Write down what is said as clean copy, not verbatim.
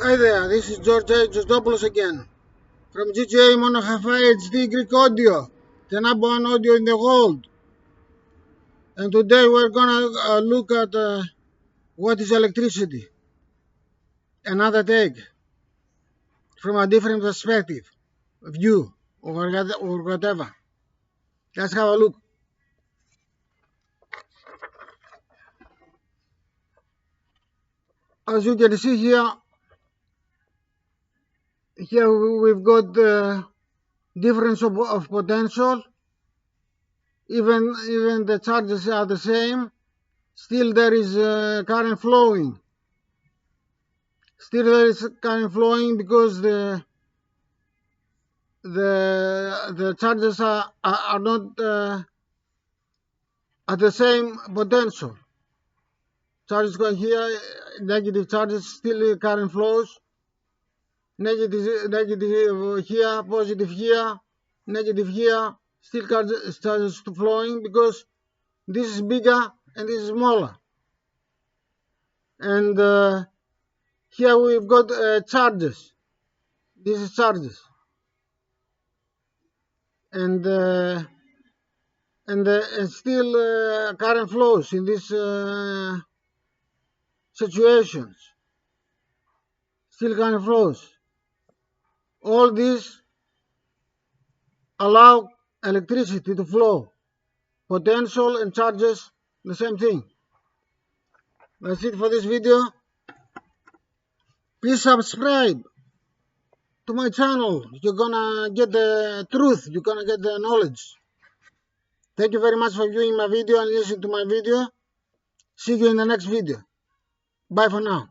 Hi there, this is George Jostopoulos again from GTA Mono Hi-Fi HD Greek Audio, the number one audio in the world. And today we're gonna look at what is electricity, another take from a different perspective, view, or whatever. Let's have a look. As you can see here we've got difference of potential. Even the charges are the same. Still there is current flowing. Still there is current flowing because the charges are not at the same potential. Charges going here, negative charges, still current flows. Negative here, positive here, negative here, still charges flowing because this is bigger and this is smaller. And here we've got charges. This is charges. And still current flows in these situations. Still current flows. All these allow electricity to flow. Potential and charges, the same thing. That's it for this video. Please subscribe to my channel. You're gonna get the truth. You're gonna get the knowledge. Thank you very much for viewing my video and listening to my video. See you in the next video. Bye for now.